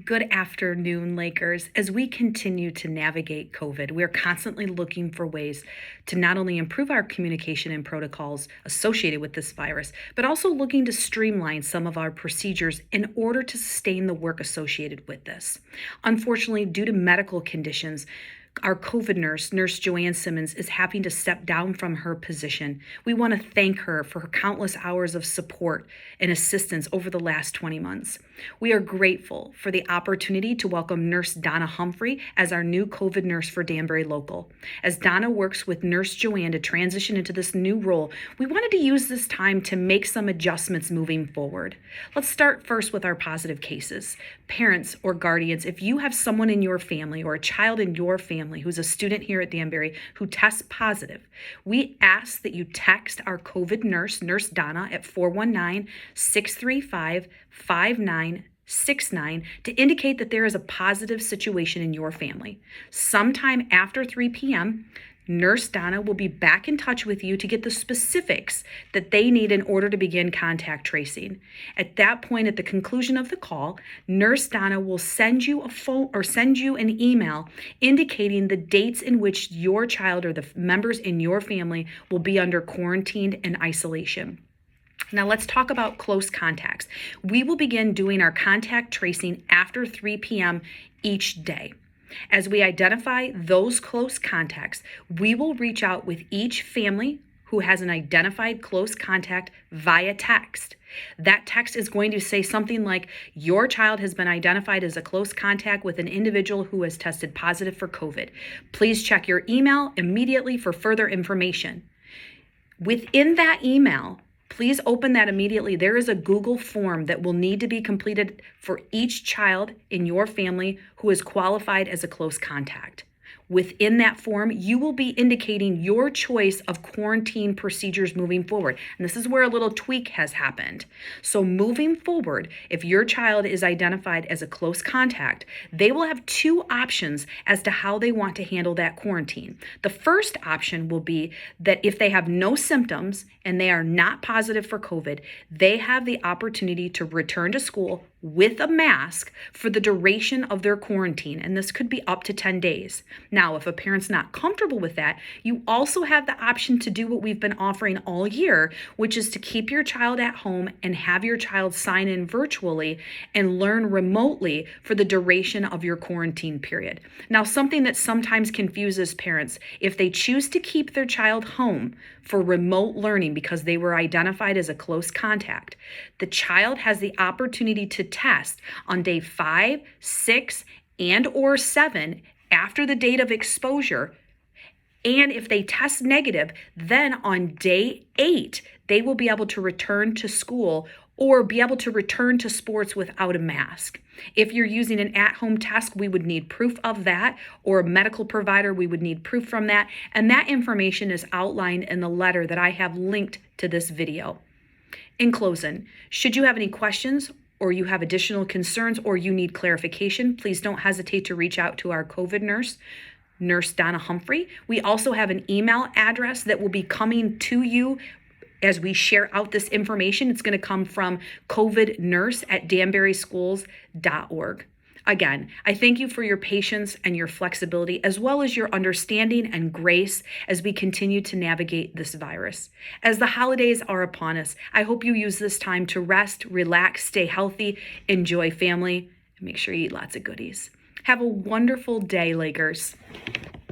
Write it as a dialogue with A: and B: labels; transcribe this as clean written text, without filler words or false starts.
A: Good afternoon, Lakers. As we continue to navigate COVID, we are constantly looking for ways to not only improve our communication and protocols associated with this virus, but also looking to streamline some of our procedures in order to sustain the work associated with this. Unfortunately, due to medical conditions, our COVID Nurse Joanne Simmons, is having to step down from her position. We want to thank her for her countless hours of support and assistance over the last 20 months. We are grateful for the opportunity to welcome Nurse Donna Humphrey as our new COVID nurse for Danbury Local. As Donna works with Nurse Joanne to transition into this new role, we wanted to use this time to make some adjustments moving forward. Let's start first with our positive cases. Parents or guardians, if you have someone in your family or a child in your family who's a student here at Danbury who tests positive, we ask that you text our COVID nurse, Nurse Donna, at 419-635-5969 to indicate that there is a positive situation in your family. Sometime after 3 p.m., Nurse Donna will be back in touch with you to get the specifics that they need in order to begin contact tracing. At that point, at the conclusion of the call, Nurse Donna will send you a phone or send you an email indicating the dates in which your child or the members in your family will be under quarantine and isolation. Now let's talk about close contacts. We will begin doing our contact tracing after 3 p.m. each day. As we identify those close contacts, we will reach out with each family who has an identified close contact via text. That text is going to say something like, your child has been identified as a close contact with an individual who has tested positive for COVID. Please check your email immediately for further information. Within that email, please open that immediately. There is a Google form that will need to be completed for each child in your family who is qualified as a close contact. Within that form, you will be indicating your choice of quarantine procedures moving forward. And this is where a little tweak has happened. So moving forward, if your child is identified as a close contact, they will have two options as to how they want to handle that quarantine. The first option will be that if they have no symptoms and they are not positive for COVID, they have the opportunity to return to school with a mask for the duration of their quarantine, and this could be up to 10 days. Now, if a parent's not comfortable with that, you also have the option to do what we've been offering all year, which is to keep your child at home and have your child sign in virtually and learn remotely for the duration of your quarantine period. Now, something that sometimes confuses parents, if they choose to keep their child home for remote learning because they were identified as a close contact, the child has the opportunity to test on day 5, 6, and or 7 after the date of exposure. And if they test negative, then on day 8, they will be able to return to school or be able to return to sports without a mask. If you're using an at-home test, we would need proof of that, or a medical provider, we would need proof from that. And that information is outlined in the letter that I have linked to this video. In closing, should you have any questions or you have additional concerns or you need clarification, please don't hesitate to reach out to our COVID nurse, Nurse Donna Humphrey. We also have an email address that will be coming to you as we share out this information. It's going to come from covidnurse@danburyschools.org. Again, I thank you for your patience and your flexibility, as well as your understanding and grace as we continue to navigate this virus. As the holidays are upon us, I hope you use this time to rest, relax, stay healthy, enjoy family, and make sure you eat lots of goodies. Have a wonderful day, Lakers.